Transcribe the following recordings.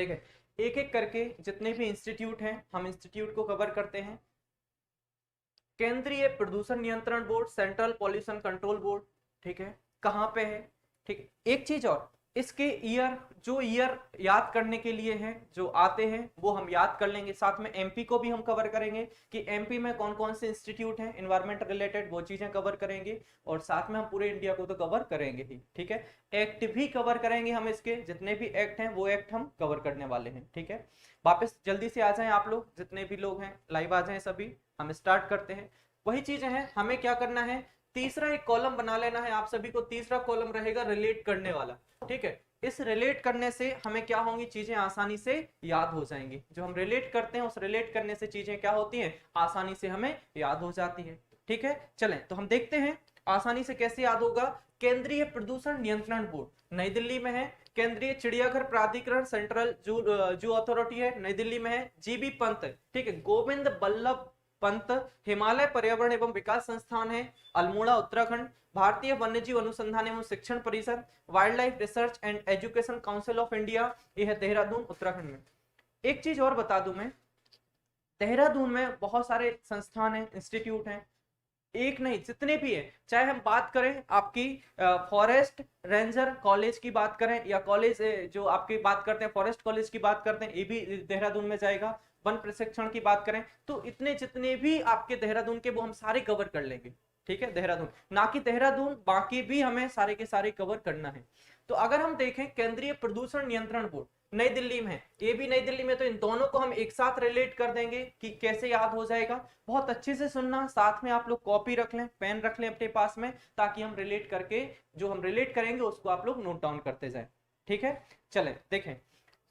देखिए एक एक करके जितने भी इंस्टीट्यूट हैं हम इंस्टीट्यूट को कवर करते हैं। केंद्रीय प्रदूषण नियंत्रण board, central pollution control board, ठीक है, कहाँ पे है? ठीक, एक चीज और, इसके ईयर, जो ईयर याद करने के लिए हैं, जो आते हैं वो हम याद कर लेंगे। साथ में एमपी को भी हम कवर करेंगे कि एमपी में कौन कौन से इंस्टीट्यूट हैं एनवायरमेंट रिलेटेड, वो चीजें कवर करेंगे। और साथ में हम पूरे इंडिया को तो कवर करेंगे ही, ठीक है। एक्ट भी कवर करेंगे हम, इसके जितने भी एक्ट हैं वो एक्ट हम कवर करने वाले हैं, ठीक है। वापस जल्दी से आ जाएं आप लोग, जितने भी लोग हैं लाइव आ जाएं सभी, हम स्टार्ट करते हैं। वही चीजें हैं, हमें क्या करना है, तीसरा एक कॉलम बना लेना है आप सभी को। तीसरा कॉलम रहेगा रिलेट करने वाला, ठीक है। इस रिलेट करने से हमें क्या होंगी, चीजें आसानी से याद हो जाएंगी। जो हम रिलेट करते हैं उस रिलेट करने से चीजें क्या होती हैं, आसानी से हमें याद हो जाती है, ठीक है। चलें तो हम देखते हैं आसानी से कैसे याद होगा। केंद्रीय प्रदूषण नियंत्रण बोर्ड नई दिल्ली में है। केंद्रीय चिड़ियाघर प्राधिकरण, सेंट्रल जू अथॉरिटी है, नई दिल्ली में है। जीबी पंत, ठीक है, गोविंद बल्लभ पंत हिमालय पर्यावरण एवं विकास संस्थान है, अल्मोड़ा उत्तराखंड। भारतीय वन्यजीव अनुसंधान एवं शिक्षण परिषद, wild life research and education council of India, यह है देहरादून उत्तराखंड में। एक चीज और बता दूं मैं, देहरादून में बहुत सारे संस्थान हैं, इंस्टीट्यूट हैं, एक नहीं जितने भी है। चाहे हम बात करें आपकी फॉरेस्ट रेंजर कॉलेज की बात करें, या कॉलेज जो आपकी बात करते हैं फॉरेस्ट कॉलेज की बात करते हैं, ये भी देहरादून में जाएगा। वन प्रशिक्षण की बात करें तो इतने जितने भी आपके देहरादून के वो हम सारे कवर कर लेंगे, ठीक है। देहरादून ना कि देहरादून, बाकी भी हमें सारे के सारे कवर करना है। तो अगर हम देखें केंद्रीय प्रदूषण नियंत्रण बोर्ड नई दिल्ली में है, ये भी नई दिल्ली में, तो इन दोनों को हम एक साथ रिलेट कर देंगे कि कैसे याद हो जाएगा। बहुत अच्छे से सुनना, साथ में आप लोग कॉपी रख लें, पेन रख लें अपने पास में, ताकि हम रिलेट करके जो हम रिलेट करेंगे उसको आप लोग नोट डाउन करते जाएं, ठीक है। चलें देखें,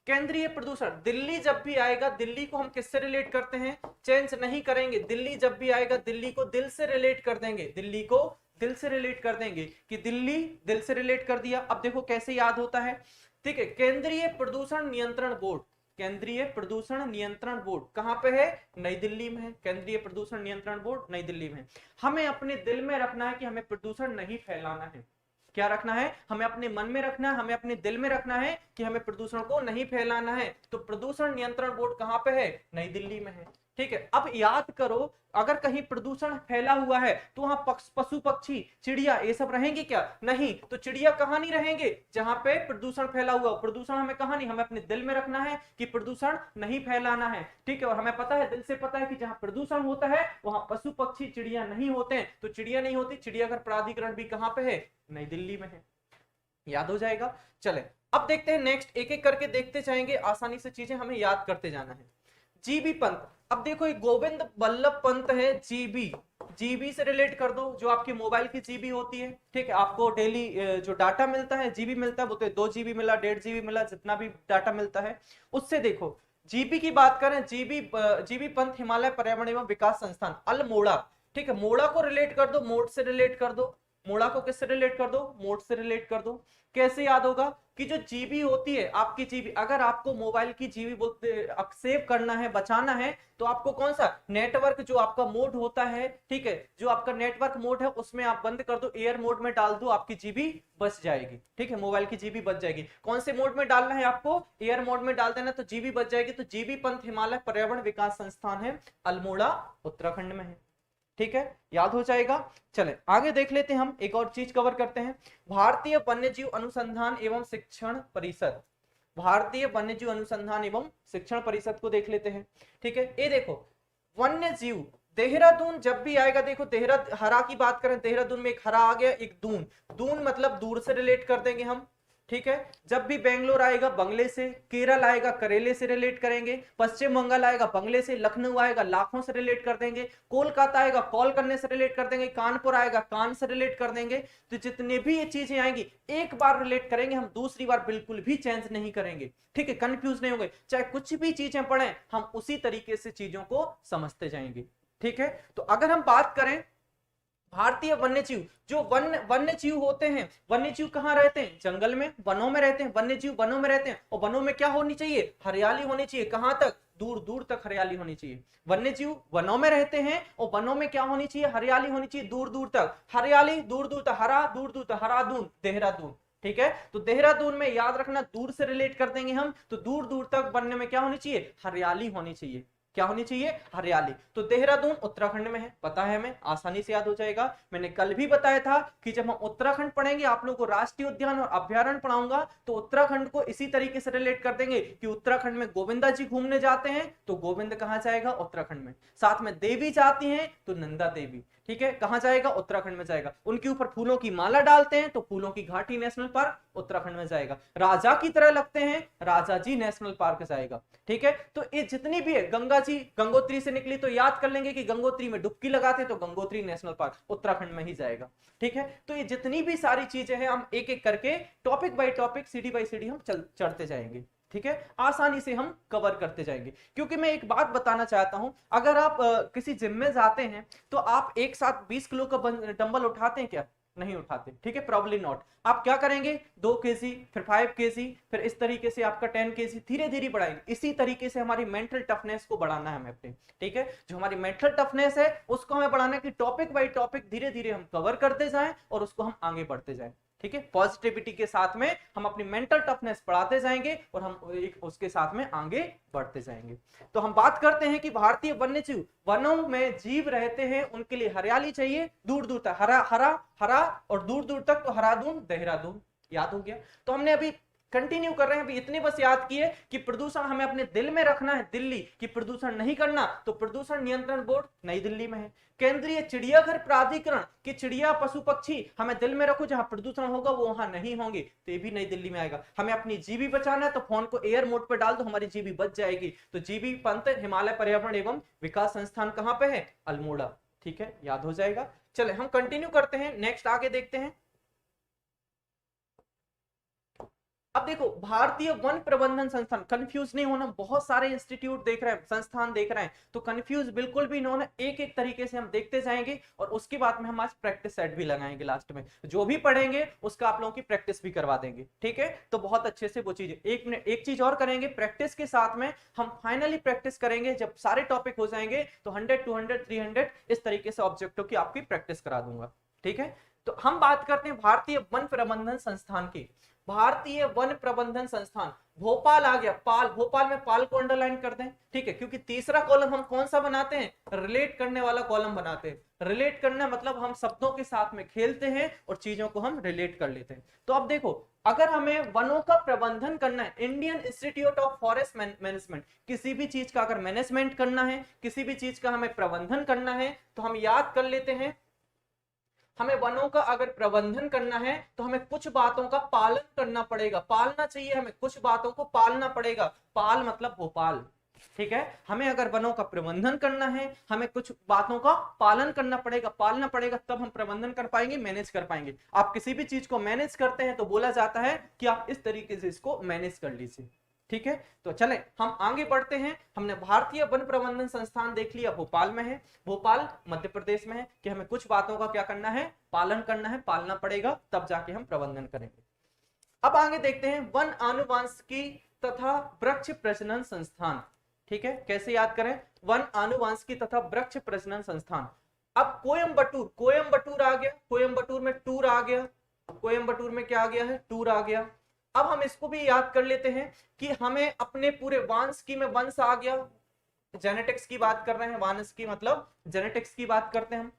केंद्रीय प्रदूषण, दिल्ली जब भी आएगा, दिल्ली को हम किससे रिलेट करते हैं, चेंज नहीं करेंगे। दिल्ली जब भी आएगा दिल्ली को दिल से रिलेट कर देंगे, दिल्ली को दिल से रिलेट कर देंगे कि दिल्ली, दिल से रिलेट कर दिया। अब देखो कैसे याद होता है, ठीक है। केंद्रीय प्रदूषण नियंत्रण बोर्ड, केंद्रीय प्रदूषण नियंत्रण बोर्ड कहां पे है, नई दिल्ली में है। केंद्रीय प्रदूषण नियंत्रण बोर्ड नई दिल्ली में। हमें अपने दिल में रखना है कि हमें प्रदूषण नहीं फैलाना है। क्या रखना है, हमें अपने मन में रखना है, हमें अपने दिल में रखना है कि हमें प्रदूषण को नहीं फैलाना है। तो प्रदूषण नियंत्रण बोर्ड कहां पे है, नई दिल्ली में है, ठीक है। अब याद करो, अगर कहीं प्रदूषण फैला हुआ है तो वहां पशु पक्षी चिड़िया ये सब रहेंगे क्या, नहीं। तो चिड़िया कहां नहीं रहेंगे, जहां पे प्रदूषण फैला हुआ। प्रदूषण हमें कहां नहीं, हमें अपने दिल में रखना है कि प्रदूषण नहीं फैलाना है, ठीक है। और हमें पता है, दिल से पता है कि जहां प्रदूषण होता है वहां पशु पक्षी चिड़िया नहीं होते हैं। तो चिड़िया नहीं होती, चिड़ियाघर प्राधिकरण भी कहां पे है, नई दिल्ली में है। याद हो जाएगा। चले अब देखते हैं नेक्स्ट, एक एक करके देखते जाएंगे, आसानी से चीजें हमें याद करते जाना है। जीबी पंत, अब देखो ये गोविंद बल्लभ पंत है, जीबी, जीबी से रिलेट कर दो, जो आपकी मोबाइल की जीबी होती है, ठीक है। आपको डेली जो डाटा मिलता है जीबी मिलता है, वो तो 2 जीबी मिला, 1.5 जीबी मिला, जितना भी डाटा मिलता है उससे देखो। जीबी की बात करें, जीबी पंत हिमालय पर्यावरण एवं विकास संस्थान, अल्मोड़ा, ठीक है। मोड़ा को रिलेट कर दो, मोड से रिलेट कर दो। मोड़ा को किससे रिलेट कर दो, मोड से रिलेट कर दो। कैसे याद होगा कि जो जीबी होती है आपकी जीबी, अगर आपको मोबाइल की जीबी बोलते सेव करना है, बचाना है, तो आपको कौन सा नेटवर्क, जो आपका मोड होता है, ठीक है, जो आपका नेटवर्क मोड है उसमें आप बंद कर दो, एयर मोड में डाल दो, आपकी जीबी बच जाएगी, ठीक है। मोबाइल की जीबी बच जाएगी। कौन से मोड में डालना है आपको, एयर मोड में डाल देना, तो जीबी बच जाएगी। तो जीबी पंत हिमालय पर्यावरण विकास संस्थान है, अल्मोड़ा उत्तराखंड में है, ठीक है। याद हो जाएगा। चले आगे देख लेते हैं, हम एक और चीज कवर करते हैं। भारतीय वन्यजीव अनुसंधान एवं शिक्षण परिषद, भारतीय वन्यजीव अनुसंधान एवं शिक्षण परिषद को देख लेते हैं, ठीक है। ये देखो वन्यजीव, देहरादून जब भी आएगा, देखो हरा की बात करें, देहरादून में एक हरा आ गया, एक दून, दून मतलब दूर से रिलेट कर देंगे हम, ठीक है। जब भी बेंगलोर आएगा बंगले से, केरल आएगा करेले से रिलेट करेंगे, पश्चिम बंगाल आएगा बंगले से, लखनऊ आएगा लाखों से रिलेट कर देंगे, कोलकाता आएगा कॉल करने से रिलेट कर देंगे, कानपुर आएगा कान से रिलेट कर देंगे। तो जितने भी ये चीजें आएंगी एक बार रिलेट करेंगे हम, दूसरी बार बिल्कुल भी चेंज नहीं करेंगे, ठीक है। कंफ्यूज नहीं होंगे, चाहे कुछ भी चीजें पढ़ें हम उसी तरीके से चीजों को समझते जाएंगे, ठीक है। तो अगर हम बात करें भारतीय वन्यजीव, जो वन्यजीव होते हैं, वन्यजीव कहाँ रहते हैं, जंगल में, वनों में रहते हैं। वन्यजीव वनों में रहते हैं, और वनों में क्या होनी चाहिए, हरियाली होनी चाहिए। कहां तक, दूर दूर तक हरियाली होनी चाहिए। वन्यजीव वनों में रहते हैं और वनों में क्या होनी चाहिए, हरियाली होनी चाहिए दूर दूर तक, हरियाली दूर दूर तक, हरा दूर दूर तक, हरादून देहरादून, ठीक है, तो देहरादून में याद रखना दूर से रिलेट कर देंगे हम, तो दूर दूर तक बनने में क्या होनी चाहिए, हरियाली होनी चाहिए। क्या होनी चाहिए, हरियाली। तो देहरादून उत्तराखंड में है, पता है हमें, आसानी से याद हो जाएगा। मैंने कल भी बताया था कि जब हम उत्तराखंड पढ़ेंगे, आप लोगों को राष्ट्रीय उद्यान और अभ्यारण्य पढ़ाऊंगा, तो उत्तराखंड को इसी तरीके से रिलेट कर देंगे कि उत्तराखंड में गोविंदा जी घूमने जाते हैं, तो गोविंद कहां जाएगा, उत्तराखंड में। साथ में देवी जाती हैं तो नंदा देवी, ठीक है, कहां जाएगा, उत्तराखंड में जाएगा। उनके ऊपर फूलों की माला डालते हैं तो फूलों की घाटी नेशनल पार्क उत्तराखंड में जाएगा। राजा की तरह लगते हैं, राजा जी नेशनल पार्क जाएगा। ठीक है, तो ये जितनी भी है, गंगा जी गंगोत्री से निकली तो याद कर लेंगे कि गंगोत्री में डुबकी लगाते तो गंगोत्री नेशनल पार्क उत्तराखंड में ही जाएगा। ठीक है, तो ये जितनी भी सारी चीजें हैं हम एक एक करके टॉपिक बाय टॉपिक, सीढ़ी बाय सीढ़ी हम चढ़ते जाएंगे। ठीक है, आसानी से हम कवर करते जाएंगे। क्योंकि मैं एक बात बताना चाहता हूं, अगर आप किसी जिम में जाते हैं तो आप एक साथ 20 किलो का डंबल उठाते हैं क्या, नहीं उठाते। ठीक है, प्रॉब्ली नॉट। आप क्या करेंगे, 2 केजी, फिर 5 केजी, फिर इस तरीके से आपका 10 केजी, धीरे धीरे बढ़ाएंगे। इसी तरीके से हमारी मेंटल टफनेस को बढ़ाना है हमें अपने। ठीक है, जो हमारी मेंटल टफनेस है उसको हमें बढ़ाना है कि टॉपिक बाय टॉपिक धीरे धीरे हम कवर करते जाएं और उसको हम आगे बढ़ते जाएं। ठीक है, पॉजिटिविटी के साथ में हम अपनी मेंटल टफनेस बढ़ाते जाएंगे और हम एक उसके साथ में आगे बढ़ते जाएंगे। तो हम बात करते हैं कि भारतीय वन्यजीव, वनों में जीव रहते हैं, उनके लिए हरियाली चाहिए, दूर दूर तक हरा हरा हरा, और दूर दूर तक तो हरादून देहरादून। याद हो गया। तो हमने अभी कंटिन्यू कर रहे हैं, अभी इतने बस याद किए कि प्रदूषण हमें अपने दिल में रखना है, दिल्ली की प्रदूषण नहीं करना, तो प्रदूषण नियंत्रण बोर्ड नई दिल्ली में है। केंद्रीय चिड़ियाघर प्राधिकरण की चिड़िया पशु पक्षी हमें दिल में रखो, जहां प्रदूषण होगा वो वहां नहीं होंगे, तो ये भी नई दिल्ली में आएगा। हमें अपनी जीबी बचाना है तो फोन को एयर मोड पे डाल दो, हमारी जीबी बच जाएगी। तो जीबी पंत हिमालय पर्यावरण एवं विकास संस्थान कहां पे है, अल्मोड़ा। ठीक है, याद हो जाएगा। चले हम कंटिन्यू करते हैं, नेक्स्ट आगे देखते हैं। अब देखो, भारतीय वन प्रबंधन संस्थान, कंफ्यूज नहीं होना, बहुत सारे इंस्टीट्यूट देख रहे हैं, संस्थान देख रहे हैं, तो कंफ्यूज बिल्कुल भी नहीं होना। एक एक तरीके से हम देखते जाएंगे और उसके बाद में हम आज प्रैक्टिस सेट भी लगाएंगे लास्ट में, जो भी पढ़ेंगे उसका आप लोगों की प्रैक्टिस भी करवा देंगे। ठीक है, तो बहुत अच्छे से वो चीज, एक चीज और करेंगे प्रैक्टिस के साथ में, हम फाइनली प्रैक्टिस करेंगे जब सारे टॉपिक हो जाएंगे तो 100 200 300 इस तरीके से ऑब्जेक्टों की आपकी प्रैक्टिस करा दूंगा। ठीक है, तो हम बात करते हैं भारतीय वन प्रबंधन संस्थान की। भारतीय वन प्रबंधन संस्थान भोपाल आ गया, पाल, भोपाल में पाल को अंडरलाइन कर दें। ठीक है, क्योंकि तीसरा कॉलम हम कौन सा बनाते हैं, रिलेट करने वाला कॉलम बनाते हैं। रिलेट करना मतलब हम शब्दों के साथ में खेलते हैं और चीजों को हम रिलेट कर लेते हैं। तो अब देखो, अगर हमें वनों का प्रबंधन करना है, Indian institute of forest management, किसी भी चीज का अगर मैनेजमेंट करना है, किसी भी चीज का हमें प्रबंधन करना है, तो हम याद कर लेते हैं, हमें वनों का अगर प्रबंधन करना है तो हमें कुछ बातों का पालन करना पड़ेगा, पालना चाहिए, हमें कुछ बातों को पालना पड़ेगा। पाल मतलब भोपाल। ठीक है, हमें अगर वनों का प्रबंधन करना है, हमें कुछ बातों का पालन करना पड़ेगा, पालना पड़ेगा, तब हम प्रबंधन कर पाएंगे, मैनेज कर पाएंगे। आप किसी भी चीज को मैनेज करते हैं तो बोला जाता है कि आप इस तरीके से इसको मैनेज कर लीजिए। ठीक है, तो चले हम आगे बढ़ते हैं। हमने भारतीय वन प्रबंधन संस्थान देख लिया, भोपाल में है, भोपाल मध्य प्रदेश में है, कि हमें कुछ बातों का क्या करना है, पालन करना है, पालना पड़ेगा, तब जाके हम प्रबंधन करेंगे। अब आगे देखते हैं, वन आनुवांशिकी तथा वृक्ष प्रजनन संस्थान। ठीक है, कैसे याद करें, वन आनुवांशिकी तथा वृक्ष प्रजनन संस्थान। अब कोयम्बटूर, कोयम्बटूर आ गया, कोयम्बटूर में टूर आ गया, कोयम्बटूर में क्या आ गया है, टूर आ गया। अब हम इसको भी याद कर लेते हैं कि हमें अपने पूरे वांशिकी में वंश आ गया, जेनेटिक्स की बात कर रहे हैं, वानस्की मतलब जेनेटिक्स की बात करते हैं हम।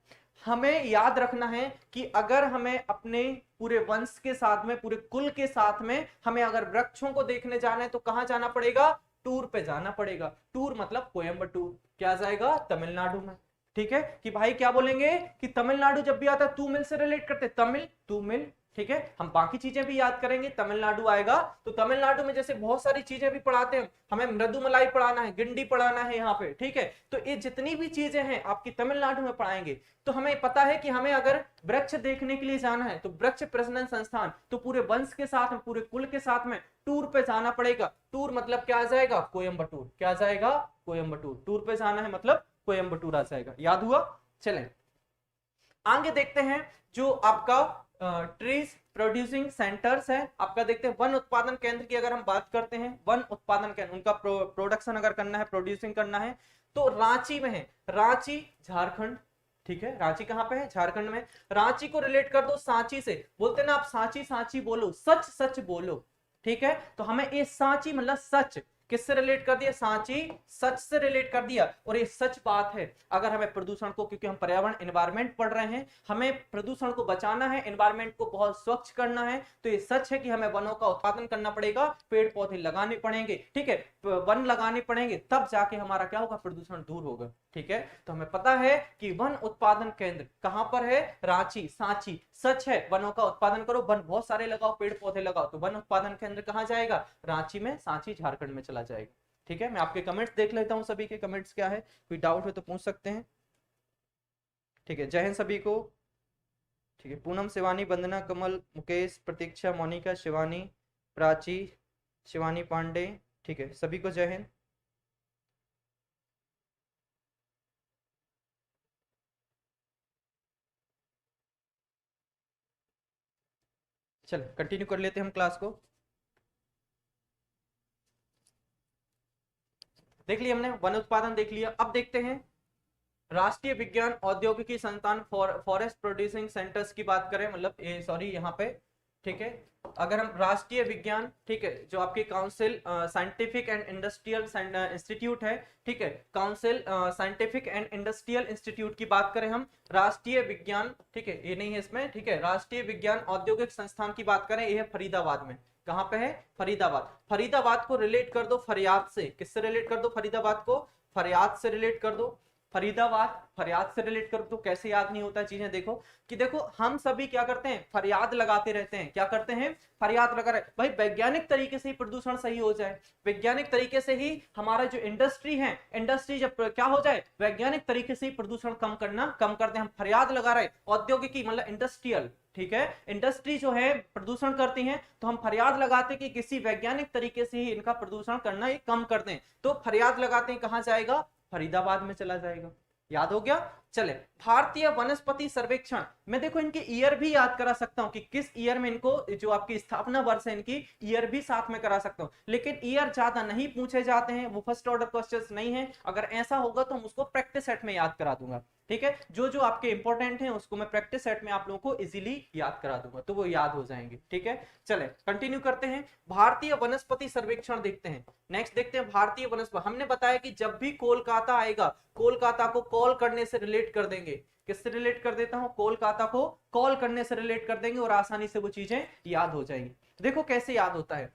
हमें याद रखना है कि अगर हमें अपने पूरे वंश के साथ में, पूरे कुल के साथ में हमें अगर वृक्षों को देखने जाना है तो कहां जाना पड़ेगा, टूर पे जाना पड़ेगा। टूर मतलब कोयम्बटूर, क्या जाएगा, तमिलनाडु में। ठीक है, कि भाई क्या बोलेंगे कि तमिलनाडु जब भी आता है तू मिल से रिलेट करते, तमिल तू मिल। ठीक है, हम बाकी चीजें भी याद करेंगे, तमिलनाडु आएगा तो तमिलनाडु में जैसे बहुत सारी चीजें भी पढ़ाते हैं, हमें मृदु मलाई पढ़ाना है, गिंडी पढ़ाना है यहाँ पे। ठीक है, तो ये जितनी भी चीजें हैं आपकी तमिलनाडु में पढ़ाएंगे। तो हमें पता है कि हमें अगर वृक्ष देखने के लिए जाना है तो वृक्ष प्रजनन संस्थान, तो पूरे वंश के साथ में, पूरे कुल के साथ में टूर पे जाना पड़ेगा। टूर मतलब क्या आ जाएगा, कोयम्बटूर। क्या जाएगा, कोयम्बटूर। टूर पे जाना है मतलब कोयम्बटूर आ जाएगा। याद हुआ। चलें आगे देखते हैं, जो आपका ट्रीज प्रोड्यूसिंग सेंटर्स है आपका, देखते हैं वन उत्पादन केंद्र की अगर हम बात करते हैं, वन उत्पादन केंद्र, उनका प्रोडक्शन अगर करना है, प्रोड्यूसिंग करना है, तो रांची में है, रांची झारखंड। ठीक है, रांची कहाँ पे है? झारखंड में। रांची को रिलेट कर दो सांची से, बोलते ना आप सांची सांची बोलो, सच सच बोलो, ठीक है। तो हमें ये सांची मतलब सच किससे रिलेट कर दिया? सांची सच से रिलेट कर दिया। और ये सच बात है, अगर हमें प्रदूषण को, क्योंकि हम पर्यावरण एनवायरमेंट पढ़ रहे हैं, हमें प्रदूषण को बचाना है, एनवायरमेंट को बहुत स्वच्छ करना है, तो ये सच है कि हमें वनों का उत्पादन करना पड़ेगा, पेड़ पौधे लगाने पड़ेंगे, ठीक है, वन लगाने पड़ेंगे, तब जाके हमारा क्या होगा? प्रदूषण दूर होगा, ठीक है। तो हमें पता है कि वन उत्पादन केंद्र कहां पर है? रांची, सांची। सच है, वनों का उत्पादन करो, वन बहुत सारे लगाओ, पेड़ पौधे लगाओ, तो वन उत्पादन केंद्र कहां जाएगा? रांची में, सांची झारखंड में चला जाएगा, ठीक है। मैं आपके कमेंट्स देख लेता हूं, सभी के कमेंट्स क्या है, कोई डाउट है तो पूछ सकते हैं, ठीक है। जय हिंद सभी को, ठीक है। पूनम, शिवानी, वंदना, कमल, मुकेश, प्रतीक्षा, मोनिका, शिवानी, प्राची, शिवानी पांडे, ठीक है, सभी को जय हिंद। चलो कंटिन्यू कर लेते हैं हम क्लास को। देख लिया हमने वन उत्पादन, देख लिया। अब देखते हैं राष्ट्रीय विज्ञान औद्योगिकी संस्थान फॉरेस्ट प्रोड्यूसिंग सेंटर्स की बात करें, मतलब सॉरी यहाँ पे, ठीक है। अगर हम राष्ट्रीय विज्ञान, ठीक है, जो आपकी council scientific and industrial institute है, ठीक है, council scientific and industrial institute की बात करें हम, राष्ट्रीय विज्ञान, ठीक है, ये नहीं है इसमें, ठीक है, राष्ट्रीय विज्ञान औद्योगिक संस्थान की बात करें, ये है फरीदाबाद में। कहां पे है? फरीदाबाद। फरीदाबाद को रिलेट कर दो फरियाद से। किससे रिलेट कर दो फरीदाबाद को? फरियाद से रिलेट कर दो। फरीदाबाद फरियाद से रिलेट कर दो। कैसे याद नहीं होता चीजें? देखो कि देखो हम सभी क्या करते हैं? फरियाद लगाते रहते हैं। क्या करते हैं? फरियाद लगा रहे भाई, वैज्ञानिक तरीके से ही प्रदूषण सही हो जाए, वैज्ञानिक तरीके से ही हमारा जो इंडस्ट्री है, इंडस्ट्री जब क्या हो जाए, वैज्ञानिक तरीके से ही प्रदूषण कम करते हैं, हम फरियाद लगा रहे। औद्योगिकी मतलब इंडस्ट्रियल, ठीक है, इंडस्ट्री जो है प्रदूषण करती है, तो हम फरियाद लगाते कि किसी वैज्ञानिक तरीके से ही इनका प्रदूषण करना ये कम कर दें, तो फरियाद लगाते हैं, कहां जाएगा? फरीदाबाद में चला जाएगा। याद हो गया? चले, भारतीय वनस्पति सर्वेक्षण में देखो इनके ईयर भी याद करा सकता हूं कि किस ईयर में इनको, जो आपकी स्थापना वर्ष है इनकी, ईयर भी साथ में करा सकता हूं, लेकिन ईयर ज्यादा नहीं पूछे जाते हैं, वो फर्स्ट ऑर्डर क्वेश्चंस नहीं है। अगर ऐसा होगा तो हम उसको प्रैक्टिस सेट में याद करा दूंगा, ठीक है। जो जो आपके इंपॉर्टेंट हैं उसको मैं प्रैक्टिस सेट में आप लोगों को इजीली याद करा दूंगा, तो वो याद हो जाएंगे, ठीक है। चले कंटिन्यू करते हैं, भारतीय वनस्पति सर्वेक्षण देखते हैं। नेक्स्ट देखते हैं भारतीय वनस्पति। हमने बताया कि जब भी कोलकाता आएगा, कोलकाता को कॉल करने से रिलेट कर देंगे। किससे रिलेट कर देता हूं? कोलकाता को कॉल करने से रिलेट कर देंगे और आसानी से वो चीजें याद हो जाएंगी। देखो कैसे याद होता है।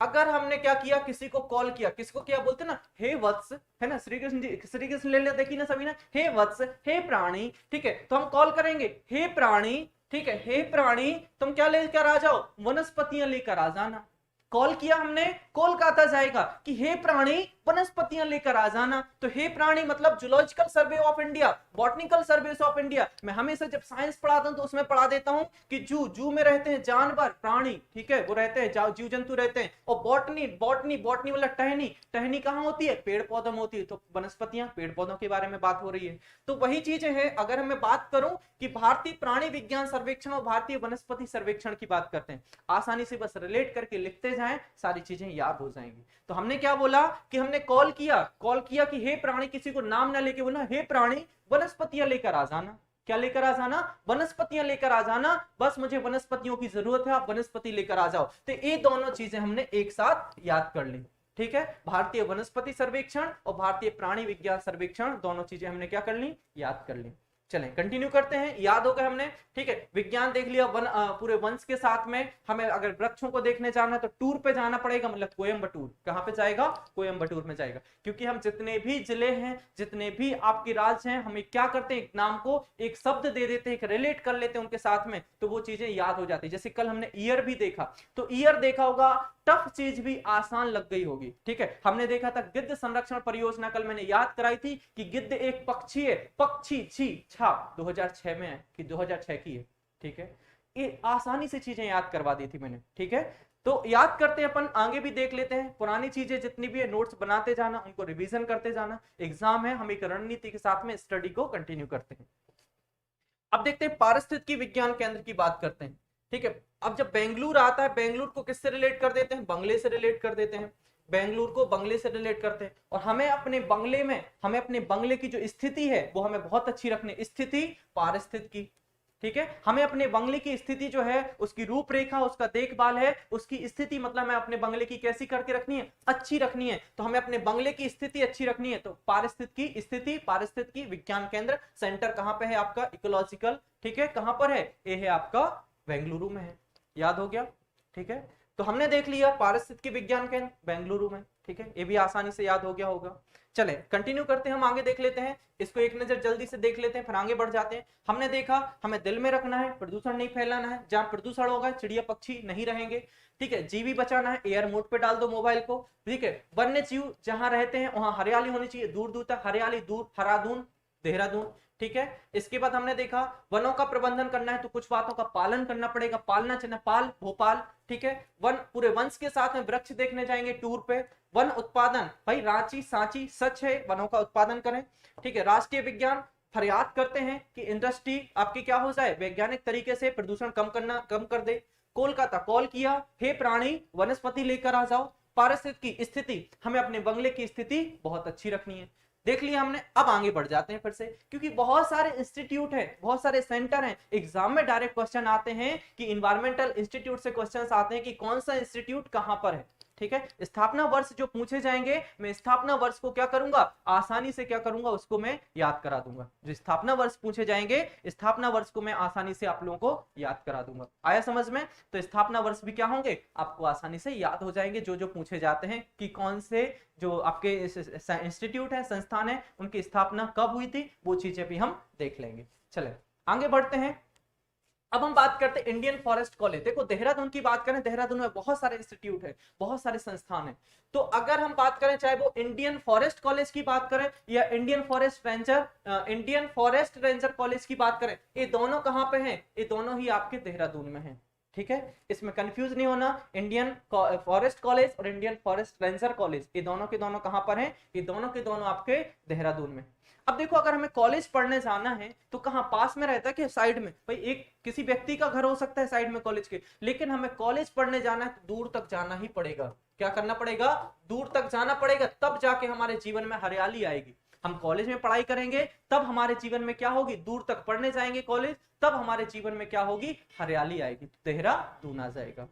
अगर हमने क्या किया, किसी को कॉल किया, किसको क्या बोलते ना, हे वत्स, है ना, श्री कृष्ण जी, श्री कृष्ण ले लिया, देखिए ना सभी ना, हे वत्स, हे प्राणी, ठीक है, तो हम कॉल करेंगे हे प्राणी, ठीक है, हे प्राणी तुम क्या लेकर आ जाओ? वनस्पतियां लेकर आ जाना। कॉल किया हमने, कोलकाता जाएगा कि हे प्राणी वनस्पतियां लेकर आ जाना। तो हे प्राणी मतलब zoological survey of India, botanical survey of India. मैं हमेशा जब साइंस पढ़ाता हूं तो उसमें पढ़ा देता हूं कि जू में रहते हैं जानवर, प्राणी, ठीक है, वो रहते हैं, जीव जंतु रहते हैं। और बॉटनी बॉटनी मतलब टहनी, टहनी कहां होती है? पेड़ पौधों में होती है। तो वनस्पतियां, पेड़ पौधों के बारे में बात हो रही है। तो वही चीजें हैं। अगर मैं बात करूं कि भारतीय प्राणी विज्ञान सर्वेक्षण और भारतीय वनस्पति सर्वेक्षण की बात करते हैं, आसानी से बस रिलेट करके लिखते जाएं, सारी चीजें याद हो जाएंगी। तो हमने क्या बोला कि हमने कॉल किया कि हे प्राणी, किसी को नाम ना लेके बोलना, हे प्राणी वनस्पतियां लेकर आ जाना। क्या लेकर आ जाना? वनस्पतियां लेकर आ जाना। बस मुझे वनस्पतियों की जरूरत है, आप वनस्पति लेकर आ जाओ। तो ये दोनों चीजें हमने एक साथ याद कर ली, ठीक है। भारतीय वनस्पति सर्वेक्षण और भारतीय प्राणी विज्ञान सर्वेक्षण, दोनों चीजें हमने क्या कर ली? याद कर ली। चलें कंटिन्यू करते हैं। याद हो गया हमने, ठीक है। विज्ञान देख लिया, पूरे वंश के साथ में हमें अगर वृक्षों को देखने जाना है तो टूर पे जाना पड़ेगा, मतलब कोयम्बटूर। कहां पे जाएगा? कोयम्बटूर में जाएगा। क्योंकि हम जितने भी जिले हैं, जितने भी आपके राज्य हैं, हमें क्या करते हैं, एक नाम को एक शब्द दे देते हैं, एक रिलेट कर लेते हैं उनके साथ में, तो वो चीजें याद हो जाती है। जैसे कल हमने ईयर भी देखा, तो ईयर देखा होगा, टफ चीज भी आसान लग गई होगी, ठीक है। हमने देखा था गिद्ध संरक्षण परियोजना, कल मैंने याद कराई थी कि गिद्ध एक पक्षी है, पक्षी छी छा 2006 में है कि 2006 की है, ठीक है। ये आसानी से चीजें याद करवा दी थी मैंने, ठीक है। तो याद करते हैं अपन, आगे भी देख लेते हैं। पुरानी चीजें जितनी भी है नोट्स बनाते जाना, उनको रिवीजन करते जाना। एग्जाम है, हम एक रणनीति के साथ में स्टडी को कंटिन्यू करते हैं। अब देखते हैं पारिस्थितिकी विज्ञान केंद्र की बात करते हैं, ठीक है। अब जब बेंगलुरु आता है, बेंगलुरु को किससे रिलेट कर देते हैं? बंगले से रिलेट कर देते हैं। बेंगलुरु को बंगले से रिलेट करते हैं, और हमें अपने बंगले की जो स्थिति है वो हमें बहुत अच्छी रखनी है, स्थिति पारिस्थितिकी, ठीक है। हमें अपने बंगले की स्थिति जो है, उसकी रूपरेखा, उसका देखभाल है, उसकी स्थिति मतलब हमें अपने बंगले की कैसी करके रखनी है, अच्छी रखनी है। तो हमें अपने बंगले की स्थिति अच्छी रखनी है, तो पारिस्थितिकी स्थिति, पारिस्थितिकी विज्ञान केंद्र सेंटर कहां पे है आपका, इकोलॉजिकल, ठीक है, कहां पर है, ये है आपका बेंगलुरु में है, याद हो गया, ठीक है। तो हमने देख लिया पारिस्थितिकी विज्ञान केंद्र बेंगलुरु में, ठीक है, ये भी आसानी से याद हो गया होगा। चले कंटिन्यू करते हैं, हम आगे देख लेते हैं, इसको एक नजर जल्दी से देख लेते हैं, फिर आगे बढ़ जाते हैं। हमने देखा हमें दिल में रखना है, प्रदूषण नहीं फैलाना है, जहां प्रदूषण होगा चिड़िया पक्षी नहीं रहेंगे, ठीक है। जीवी बचाना है, एयर मोड पे डाल दो मोबाइल को, ठीक है। वन्य जीव जहां रहते हैं वहां हरियाली होनी चाहिए, दूर दूर तक हरियाली, दूर हरादून देहरादून, ठीक है। इसके बाद हमने देखा वनों का प्रबंधन करना है तो कुछ बातों का पालन करना पड़ेगा, पालना चाहिए, पाल भोपाल, ठीक है। वन पूरे वंश के साथ में वृक्ष देखने जाएंगे टूर पे। वन उत्पादन, भाई रांची सांची सच है, वनों का उत्पादन करें, ठीक है। राष्ट्रीय विज्ञान, फरियाद करते हैं कि इंडस्ट्री आपकी क्या हो जाए, वैज्ञानिक तरीके से प्रदूषण कम कर दे। कोलकाता कॉल किया, हे प्राणी वनस्पति लेकर आ जाओ। पारिस्थितिकी स्थिति, हमें अपने बंगले की स्थिति बहुत अच्छी रखनी है, देख लिया हमने। अब आगे बढ़ जाते हैं फिर से, क्योंकि बहुत सारे इंस्टीट्यूट हैं, बहुत सारे सेंटर हैं, एग्जाम में डायरेक्ट क्वेश्चन आते हैं कि इन्वायरमेंटल इंस्टीट्यूट से क्वेश्चंस आते हैं कि कौन सा इंस्टीट्यूट कहां पर है, ठीक है। स्थापना वर्ष जो पूछे जाएंगे, मैं स्थापना वर्ष को क्या करूंगा, आसानी से क्या करूंगा, उसको मैं याद करा दूंगा। जो स्थापना वर्ष पूछे जाएंगे, स्थापना वर्ष को मैं आसानी से आप लोगों को याद करा दूंगा। आया समझ में? तो स्थापना वर्ष भी क्या होंगे, आपको आसानी से याद हो जाएंगे, जो जो पूछे जाते हैं कि कौन से जो आपके इंस्टीट्यूट है, संस्थान है, उनकी स्थापना कब हुई थी, वो चीजें भी हम देख लेंगे। चले आगे बढ़ते हैं। अब हम बात करते हैं इंडियन फॉरेस्ट कॉलेज। देखो देहरादून की बात करें, देहरादून में बहुत सारे इंस्टीट्यूट है, बहुत सारे संस्थान है। तो अगर हम बात करें, चाहे वो इंडियन फॉरेस्ट कॉलेज की बात करें या इंडियन फॉरेस्ट रेंजर कॉलेज की बात करें, ये दोनों कहां पे हैं, ये दोनों ही आपके देहरादून में हैं, ठीक है। इसमें कंफ्यूज नहीं होना, इंडियन फॉरेस्ट कॉलेज और इंडियन फॉरेस्ट रेंजर कॉलेज, ये दोनों के दोनों कहां पर हैं, ये दोनों के दोनों आपके देहरादून में। अब देखो अगर हमें कॉलेज पढ़ने जाना है तो कहां पास में रहता है कि साइड में, भाई एक किसी व्यक्ति का घर हो सकता है साइड में कॉलेज के, लेकिन हमें कॉलेज पढ़ने जाना है तो दूर तक जाना ही पड़ेगा। क्या करना पड़ेगा, दूर तक जाना पड़ेगा, तब जाके हमारे जीवन में हरियाली आएगी। हम कॉलेज में पढ़ाई करेंगे तब हमारे जीवन में क्या होगी, दूर तक पढ़ने जाएंगे कॉलेज, तब हमारे जीवन में क्या होगी, हरियाली आएगी, देहरादून आ जाएगा,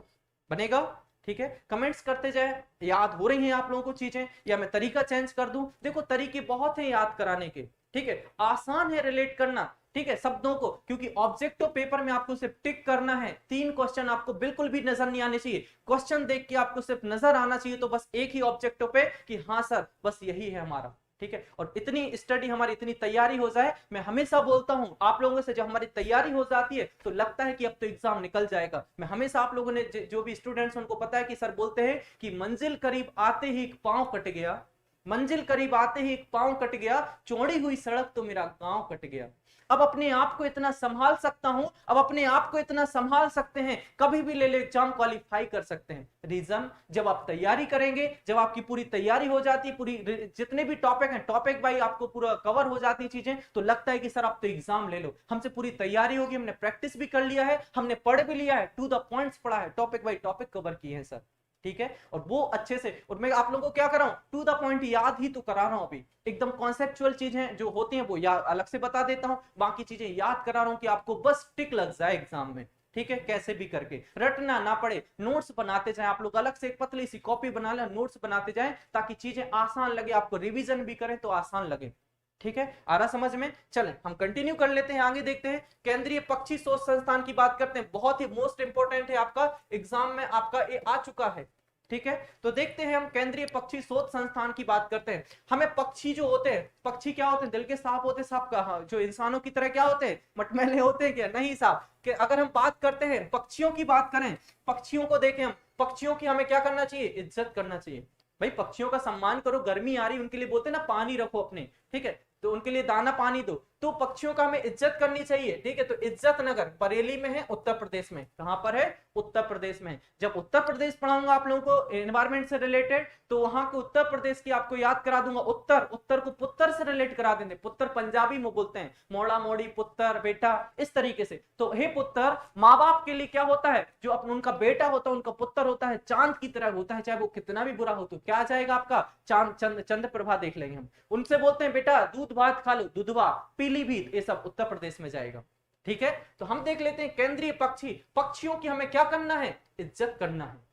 बनेगा, ठीक है। कमेंट्स करते जाए, याद हो रही हैं आप लोगों को चीजें, या मैं तरीका चेंज कर दूं। देखो तरीके बहुत हैं याद कराने के, ठीक है, आसान है रिलेट करना, ठीक है, शब्दों को, क्योंकि ऑब्जेक्टिव पेपर में आपको सिर्फ टिक करना है। 3 क्वेश्चन आपको बिल्कुल भी नजर नहीं आने चाहिए, क्वेश्चन देख के आपको सिर्फ नजर आना चाहिए, तो बस एक ही ऑब्जेक्टिव पे कि हाँ सर बस यही है हमारा, ठीक है। और इतनी स्टडी हमारी, इतनी तैयारी हो जाए, मैं हमेशा बोलता हूं आप लोगों से, जब हमारी तैयारी हो जाती है तो लगता है कि अब तो एग्जाम निकल जाएगा। मैं हमेशा आप लोगों ने जो भी स्टूडेंट्स उनको पता है कि सर बोलते हैं कि मंजिल करीब आते ही एक पांव कट गया, मंजिल करीब आते ही एक पांव कट गया, चौड़ी हुई सड़क तो मेरा गांव कट गया। अब अपने आप को इतना संभाल सकता हूं, अब अपने आप को इतना संभाल सकते हैं, कभी भी ले ले एग्जाम क्वालिफाई कर सकते हैं। रीजन, जब आप तैयारी करेंगे, जब आपकी पूरी तैयारी हो जाती है, पूरी जितने भी टॉपिक हैं, टॉपिक बाई आपको पूरा कवर हो जाती चीजें, तो लगता है कि सर आप तो एग्जाम ले लो, हमसे पूरी तैयारी होगी, हमने प्रैक्टिस भी कर लिया है, हमने पढ़ भी लिया है, टू द पॉइंट्स पढ़ा है, टॉपिक बाई टॉपिक कवर किए हैं सर, ठीक है। और वो अच्छे से, और मैं आप लोगों को क्या कर रहा हूं, टू द पॉइंट याद ही तो करा रहा हूं। अभी एकदम कॉन्सेप्चुअल चीजें जो होती हैं वो याद अलग से बता देता हूं, बाकी चीजें याद करा रहा हूं कि आपको बस टिक लग जाए एग्जाम में, ठीक है। कैसे भी करके रटना ना पड़े, नोट्स बनाते जाएं आप लोग, अलग से एक पतली सी कॉपी बना लें, नोट्स बनाते जाएं, ताकि चीजें आसान लगे, आपको रिवीजन भी करें तो आसान लगे, ठीक है। आ रहा समझ में? चलें हम कंटिन्यू कर लेते हैं, आगे देखते हैं। केंद्रीय पक्षी शोध संस्थान की बात करते हैं, बहुत ही मोस्ट इंपोर्टेंट है, आपका एग्जाम में आपका ये आ चुका है, ठीक है। तो देखते हैं हम केंद्रीय पक्षी शोध संस्थान की बात करते हैं। हमें पक्षी जो होते हैं, पक्षी क्या होते हैं, दिल के सांप होते हैं, सांप का जो इंसानों की तरह क्या होते हैं, मटमैले होते हैं क्या, नहीं साहब। कि अगर हम बात करते हैं पक्षियों की बात करें, पक्षियों को देखें हम, पक्षियों की हमें क्या करना चाहिए, इज्जत करना चाहिए। भाई पक्षियों का सम्मान करो, गर्मी आ रही उनके लिए बोलते हैं ना पानी रखो अपने, ठीक है, तो उनके लिए दाना पानी दो। तो पक्षियों का हमें इज्जत करनी चाहिए, ठीक है। तो इज्जत नगर बरेली में है, उत्तर प्रदेश में। कहां पर है? उत्तर प्रदेश में। जब उत्तर प्रदेश पढ़ाऊंगा आप लोगों को एनवायरमेंट से रिलेटेड, तो वहां के उत्तर प्रदेश की आपको याद करा दूंगा। उत्तर, उत्तर को पुत्र से रिलेट करा देंगे। पुत्र पंजाबी में बोलते हैं, मोड़ा मोड़ी, पुत्र, बेटा, इस तरीके से। तो हे पुत्र, माँ बाप के लिए क्या होता है? जो अपना उनका बेटा होता है, उनका पुत्र होता है, चांद की तरह होता है, चाहे वो कितना भी बुरा हो। तो क्या आ जाएगा आपका? चांद, चंद्र प्रभा देख लेंगे हम। उनसे बोलते हैं बेटा दूध भात खा लो, दूधवा, पीलीभीत, ये सब उत्तर प्रदेश में जाएगा, ठीक है। तो हम देख लेते हैं केंद्रीय पक्षी। पक्षियों की हमें क्या करना है? इज्जत करना है।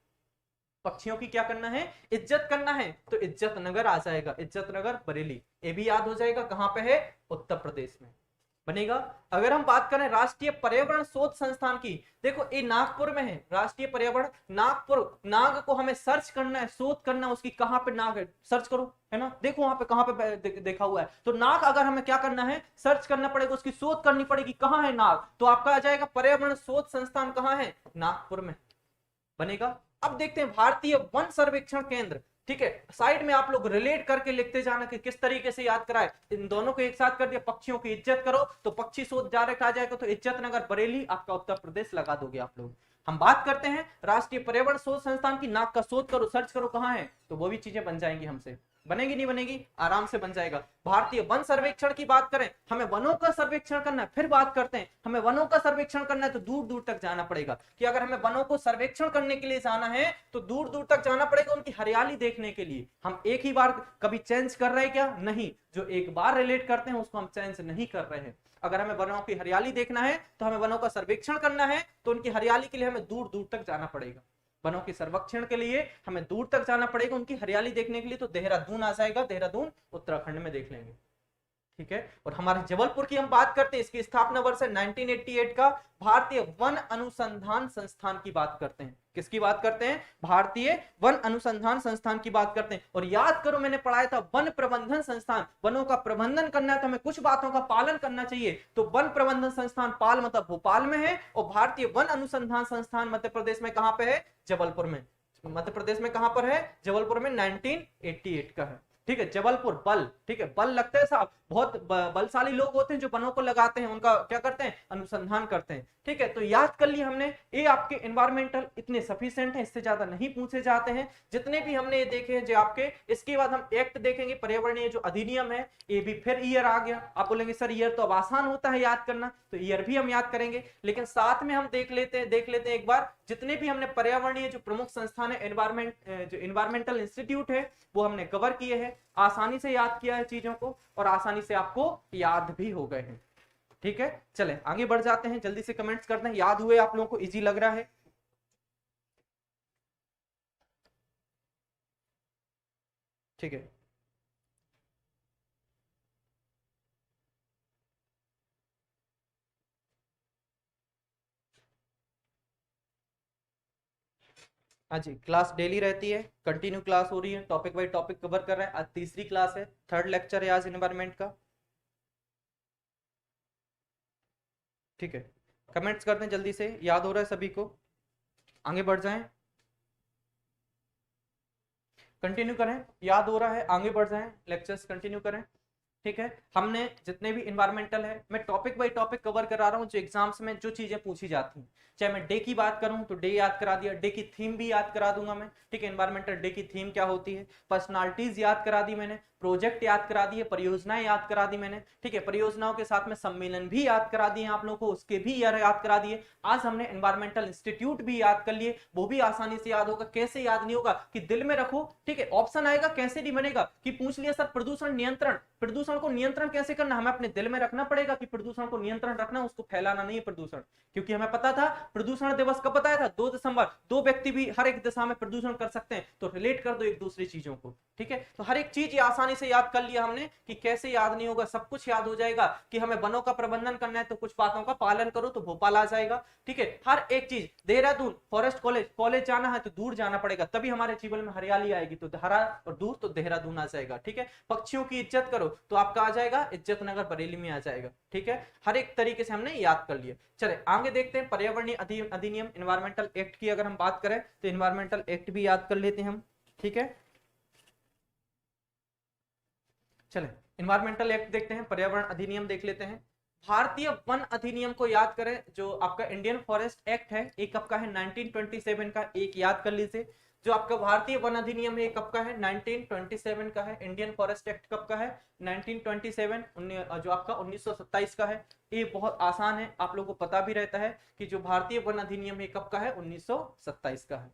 पक्षियों की क्या करना है? इज्जत करना है। तो इज्जत नगर आ जाएगा, इज्जत नगर बरेली, ये भी याद हो जाएगा। कहां पे है? उत्तर प्रदेश में बनेगा। अगर हम बात करें राष्ट्रीय पर्यावरण शोध संस्थान की, देखो ये नागपुर में है, राष्ट्रीय पर्यावरण नागपुर। नाग को हमें सर्च करना है, शोध करना है उसकी, कहां पे नाग है, सर्च करो, है ना। देखो वहां पे कहां पे देखा हुआ है। तो नाग अगर हमें क्या करना है? सर्च करना पड़ेगा, उसकी शोध करनी पड़ेगी, कहां है नाग। तो आपका आ जाएगा पर्यावरण शोध संस्थान कहां है? नागपुर में बनेगा। अब देखते हैं भारतीय वन सर्वेक्षण केंद्र, ठीक है। साइड में आप लोग रिलेट करके लिखते जाना कि किस तरीके से याद कराए। इन दोनों को एक साथ कर दिया, पक्षियों की इज्जत करो तो पक्षी शोध डायरेक्ट आ जाएगा। तो इज्जत नगर बरेली आपका उत्तर प्रदेश लगा दोगे आप लोग। हम बात करते हैं राष्ट्रीय पर्यावरण शोध संस्थान की, नाग का शोध करो, सर्च करो कहां है, तो वो भी चीजें बन जाएंगी हमसे। बनेगी नहीं बनेगी? आराम से बन जाएगा। भारतीय वन सर्वेक्षण की बात करें, हमें वनों का सर्वेक्षण करना है। फिर बात करते हैं, हमें वनों का सर्वेक्षण करना है तो दूर दूर तक जाना पड़ेगा। कि अगर हमें वनों को सर्वेक्षण करने के लिए जाना है तो दूर दूर तक जाना पड़ेगा उनकी हरियाली देखने के लिए। हम एक ही बार कभी चेंज कर रहे हैं क्या? नहीं। जो एक बार रिलेट करते हैं उसको हम चेंज नहीं कर रहे हैं। अगर हमें वनों की हरियाली देखना है तो हमें वनों का सर्वेक्षण करना है, तो उनकी हरियाली के लिए हमें दूर दूर तक जाना पड़ेगा। वनों के सर्वेक्षण के लिए हमें दूर तक जाना पड़ेगा, उनकी हरियाली देखने के लिए। तो देहरादून आ जाएगा, देहरादून उत्तराखंड में देख लेंगे, ठीक है। और हमारे जबलपुर की हम बात करते हैं, इसकी स्थापना वर्ष है 1988 का। भारतीय वन अनुसंधान संस्थान की बात करते हैं। किसकी बात करते हैं? भारतीय वन अनुसंधान संस्थान की बात करते हैं। और याद करो मैंने पढ़ाया था वन प्रबंधन संस्थान, वनों का प्रबंधन करना है तो हमें कुछ बातों का पालन करना चाहिए। तो वन प्रबंधन संस्थान पाल मतलब भोपाल में है, और भारतीय वन अनुसंधान संस्थान मध्य प्रदेश में कहां पे है? जबलपुर में। मध्य प्रदेश में कहां पर है? जबलपुर में, 1988 का है, ठीक है। जबलपुर बल, ठीक है, बल लगता है साहब, बहुत बलशाली लोग होते हैं जो वनों को लगाते हैं, उनका क्या करते हैं? अनुसंधान करते हैं, ठीक है। तो याद कर लिया हमने। ये आपके एनवायरमेंटल इतने सफिशिएंट है, इससे ज्यादा नहीं पूछे जाते हैं जितने भी हमने ये देखे हैं जो आपके। इसके बाद हम एक्ट देखेंगे, पर्यावरणीय जो अधिनियम है, ये भी फिर ईयर आ गया। आप बोलेंगे सर ईयर तो अब आसान होता है याद करना, तो ईयर भी हम याद करेंगे, लेकिन साथ में हम देख लेते हैं एक बार जितने भी हमने पर्यावरणीय जो प्रमुख संस्थान है, जो एनवायरमेंटल इंस्टीट्यूट है, वो हमने कवर किए हैं। आसानी से याद किया है चीजों को, और आसानी से आपको याद भी हो गए हैं, ठीक है। चले आगे बढ़ जाते हैं, जल्दी से कमेंट्स करते हैं। याद हुए आप लोगों को? इजी लग रहा है? ठीक है। हाँ जी, क्लास डेली रहती है, कंटिन्यू क्लास हो रही है, टॉपिक बाई टॉपिक कवर कर रहे हैं। आज तीसरी क्लास है, थर्ड लेक्चर है आज एनवायरमेंट का, ठीक है। कमेंट्स करते हैं जल्दी से, याद हो रहा है सभी को? आगे बढ़ जाएं, कंटिन्यू करें, याद हो रहा है, आगे बढ़ जाएं, लेक्चर्स कंटिन्यू करें, ठीक है। हमने जितने भी इन्वायरमेंटल है, मैं टॉपिक बाय टॉपिक कवर करा रहा हूँ, जो एग्जाम्स में जो चीजें पूछी जाती हैं। चाहे मैं डे की बात करूं तो डे याद करा दिया, डे की थीम भी याद करा दूंगा मैं, ठीक है। एनवायरमेंटल डे की थीम क्या होती है, पर्सनालिटीज याद करा दी मैंने, प्रोजेक्ट याद करा दिए, परियोजनाएं याद करा दी मैंने, ठीक है। परियोजनाओं के साथ में सम्मेलन भी याद करा दिए आप लोगों को, उसके भी याद करा दिए। आज हमने एनवायरमेंटल इंस्टीट्यूट भी याद कर लिए, वो भी आसानी से याद होगा। कैसे याद नहीं होगा कि दिल में रखो, ठीक है। ऑप्शन आएगा कैसे नहीं बनेगा कि पूछ लिया सर प्रदूषण नियंत्रण, प्रदूषण को नियंत्रण कैसे करना, हमें अपने दिल में रखना पड़ेगा कि प्रदूषण को नियंत्रण रखना, उसको फैलाना नहीं है प्रदूषण। क्योंकि हमें पता था प्रदूषण दिवस कब बताया था, 2 दिसंबर। 2 व्यक्ति भी हर एक दिशा में प्रदूषण कर सकते हैं, तो रिलेट कर दो एक दूसरी चीजों को, ठीक है। तो हर एक चीज आसानी से याद कर लिया हमने कि कैसे याद नहीं होगा, सब कुछ याद हो जाएगा। कि हमें वनों का प्रबंधन करना है तो कुछ बातों का पालन करो, तो भोपाल आ जाएगा, ठीक है। हर एक चीज, देहरादून फॉरेस्ट कॉलेज जाना है तो दूर जाना पड़ेगा, तभी हमारे जीवन में हरियाली आएगी, तो हरा और दूर तो देहरादून आ जाएगा, ठीक है। पक्षियों की इज्जत करो तो आपका आ जाएगा इज्जत नगर बरेली में आ जाएगा, ठीक है। हर एक तरीके से हमने याद कर लिया। चले आगे देखते हैं, पर्यावरणीय अधिनियम एनवायरमेंटल एक्ट की अगर हम बात करें तो एनवायरमेंटल एक्ट भी याद कर लेते हैं हम, ठीक है। चले इन्वायरमेंटल एक्ट देखते हैं, पर्यावरण अधिनियम देख लेते हैं। भारतीय वन अधिनियम को याद करें, जो आपका इंडियन फॉरेस्ट एक्ट है, एक कब का है 1927 का, एक याद कर लीजिए। जो आपका भारतीय वन अधिनियम है कब का है 1927 का है। इंडियन फॉरेस्ट एक्ट कब का है 1927, जो आपका 1927 का है। ये बहुत आसान है, आप लोगों को पता भी रहता है कि जो भारतीय वन अधिनियम है कब का है 1927 का है।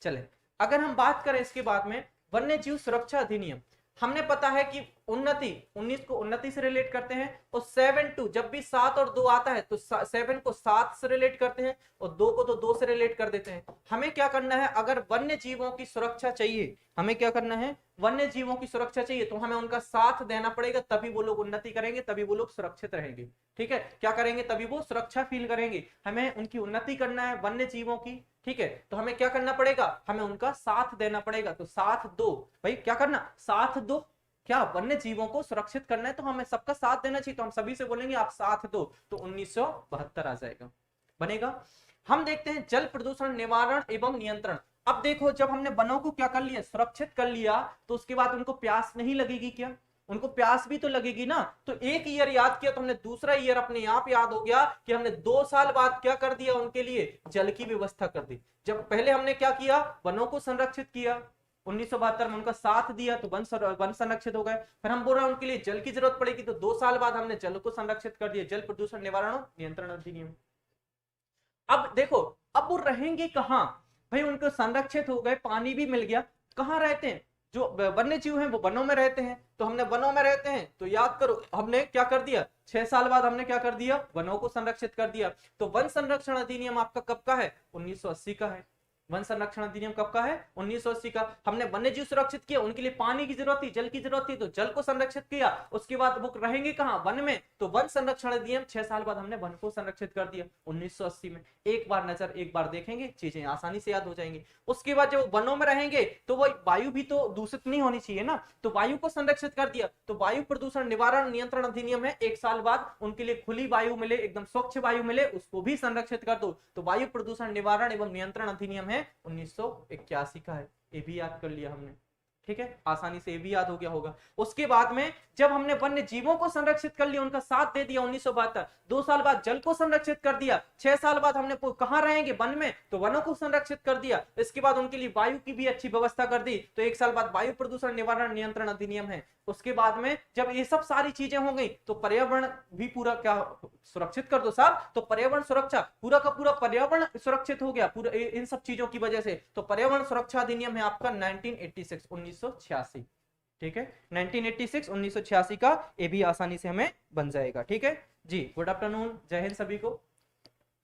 चले अगर हम बात करें इसके बाद में वन्य जीव सुरक्षा अधिनियम, हमने पता है कि उन्नति 19 को उन्नति से रिलेट करते हैं, और 7 टू जब भी 7 और 2 आता है तो 7 को 7 से रिलेट करते हैं और 2 को तो 2 से रिलेट कर देते हैं। हमें क्या करना है, अगर वन्य जीवों की सुरक्षा चाहिए, हमें क्या करना है, वन्य जीवों की सुरक्षा चाहिए तो हमें उनका साथ देना पड़ेगा, तभी वो लोग उन्नति करेंगे, तभी वो लोग सुरक्षित रहेंगे। ठीक है, क्या करेंगे, तभी वो सुरक्षा फील करेंगे। हमें उनकी उन्नति करना है वन्य जीवों की, ठीक है, तो हमें क्या करना पड़ेगा, हमें उनका साथ देना पड़ेगा। तो साथ दो भाई, क्या करना, साथ दो, क्या वन्य जीवों को सुरक्षित करना है तो हमें सबका साथ देना चाहिए, तो हम सभी से बोलेंगे आप साथ दो, तो 1972 आ जाएगा, बनेगा। हम देखते हैं जल प्रदूषण निवारण एवं नियंत्रण। अब देखो, जब हमने वनों को क्या कर लिया, सुरक्षित कर लिया, तो उसके बाद उनको प्यास नहीं लगेगी क्या, उनको प्यास भी तो लगेगी ना। तो एक ईयर याद किया तो हमने दूसरा ईयर अपने आप याद हो गया कि हमने 2 साल बाद क्या कर दिया, उनके लिए जल की व्यवस्था कर दी। जब पहले हमने क्या किया, वनों को संरक्षित किया, 1972 में उनका साथ दिया तो वन संरक्षित हो गए। फिर हम बोल रहे हैं उनके लिए जल की जरूरत पड़ेगी, तो 2 साल बाद हमने जल को संरक्षित कर दिया, जल प्रदूषण निवारण नियंत्रण अधिनियम। अब देखो, अब वो रहेंगे कहां भाई, उनको संरक्षित हो गए, पानी भी मिल गया, कहां रहते हैं, जो वन्य जीव हैं वो वनों में रहते हैं, तो हमने वनों में रहते हैं तो याद करो हमने क्या कर दिया, 6 साल बाद हमने क्या कर दिया, वनों को संरक्षित कर दिया। तो वन संरक्षण अधिनियम आपका कब का है, 1980 का है। वन संरक्षण अधिनियम कब का है, 1980 का। हमने वन्य जीव सुरक्षित किया, उनके लिए पानी की जरूरत थी, जल की जरूरत थी, तो जल को संरक्षित किया। उसके बाद वो रहेंगे कहां, वन में, तो वन संरक्षण अधिनियम 6 साल बाद हमने वन को संरक्षित कर दिया 1980 में। एक बार देखेंगे, चीजें आसानी से याद हो जाएंगी। उसके बाद जब वनों में रहेंगे तो वो वायु भी तो दूषित नहीं होनी चाहिए ना, तो वायु को संरक्षित कर दिया, तो वायु प्रदूषण निवारण नियंत्रण अधिनियम है, 1 साल बाद उनके लिए खुली वायु मिले, एकदम स्वच्छ वायु मिले, उसको भी संरक्षित कर दो, तो वायु प्रदूषण निवारण एवं नियंत्रण अधिनियम है 1981 का है। ये भी याद कर लिया हमने, ठीक है, आसानी से ये भी याद हो गया होगा। उसके बाद में जब हमने वन्य जीवों को संरक्षित कर लिया, उनका साथ दे दिया 1972, 2 साल बाद जल को संरक्षित कर दिया, 6 साल बाद हमने कहां रहेंगे, वन में, तो वनों को संरक्षित कर दिया। इसके बाद उनके लिए वायु की भी अच्छी व्यवस्था कर दी, तो 1 साल बाद वायु प्रदूषण निवारण नियंत्रण अधिनियम है। उसके बाद में जब ये सब सारी चीजें हो गई तो पर्यावरण भी पूरा क्या सुरक्षित कर दो साहब, तो पर्यावरण सुरक्षा, पूरा का पूरा पर्यावरण सुरक्षित हो गया पूरा इन सब चीजों की वजह से। तो पर्यावरण सुरक्षा अधिनियम है आपका 1986 1986, ठीक है, 1986 1986 का, ये भी आसानी से हमें बन जाएगा। ठीक है जी, गुड आफ्टरनून, जय हिंद सभी को।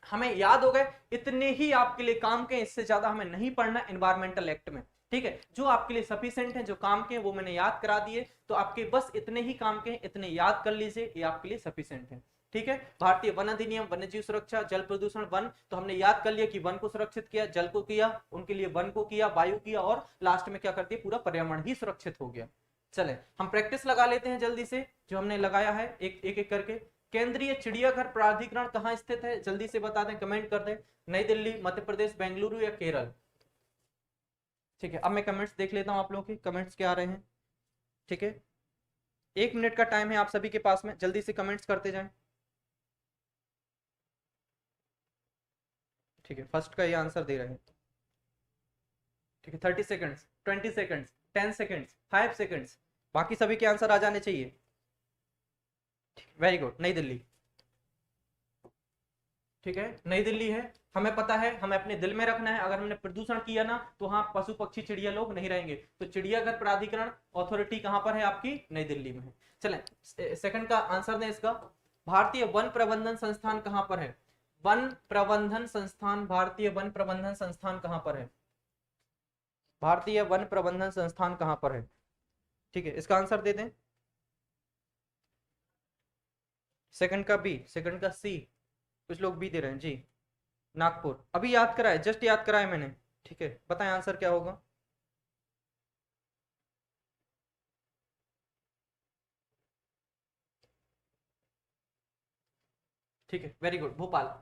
हमें याद हो गए, इतने ही आपके लिए काम के, इससे ज्यादा हमें नहीं पढ़ना एनवायरमेंटल एक्ट में, ठीक है, जो आपके लिए सफिशिएंट है, जो काम के वो मैंने याद करा दिए, तो आपके बस इतने ही काम के, इतने याद कर लीजिए, ये आपके लिए सफिशिएंट है। ठीक है, भारतीय वन अधिनियम, वन्य जीव सुरक्षा, जल प्रदूषण, वन, तो हमने याद कर लिया कि वन को सुरक्षित किया, जल को किया, उनके लिए वन को किया, वायु किया, और लास्ट में क्या कर दिया, पूरा पर्यावरण ही सुरक्षित हो गया। चले हम प्रैक्टिस लगा लेते हैं जल्दी से, जो हमने लगाया है एक एक करके। केंद्रीय चिड़ियाघर प्राधिकरण कहाँ स्थित है, जल्दी से बता दें, कमेंट कर दें। नई दिल्ली, मध्य प्रदेश, बेंगलुरु या केरल। ठीक है, अब मैं कमेंट्स देख लेता हूं आप लोगों के कमेंट्स क्या आ रहे हैं। ठीक है, 1 मिनट का टाइम है आप सभी के पास में, जल्दी से कमेंट्स करते जाएं। ठीक है, फर्स्ट का ये आंसर दे रहे हैं। ठीक है, 30 सेकंड्स, 20 सेकंड्स, 10 सेकंड्स, 5 सेकंड्स, बाकी सभी के आंसर आ जाने चाहिए। वेरी गुड, नई दिल्ली। ठीक है, नई दिल्ली है, हमें पता है, हमें अपने दिल में रखना है, अगर हमने प्रदूषण किया ना तो वहां पशु पक्षी चिड़िया लोग नहीं रहेंगे। तो चिड़ियाघर प्राधिकरण अथॉरिटी कहां पर है आपकी, नई दिल्ली में है। चलें सेकंड का आंसर दें इसका। भारतीय वन प्रबंधन संस्थान कहां पर है, वन प्रबंधन संस्थान, भारतीय वन प्रबंधन संस्थान कहां पर है, भारतीय वन प्रबंधन संस्थान कहां पर है। ठीक है, इसका आंसर दे दें। सेकंड का बी, सेकंड का सी, कुछ लोग बी दे रहे हैं जी। नागपुर, अभी याद कराए, जस्ट याद कराए मैंने। ठीक है, बताएं आंसर क्या होगा। ठीक है, वेरी गुड, भोपाल।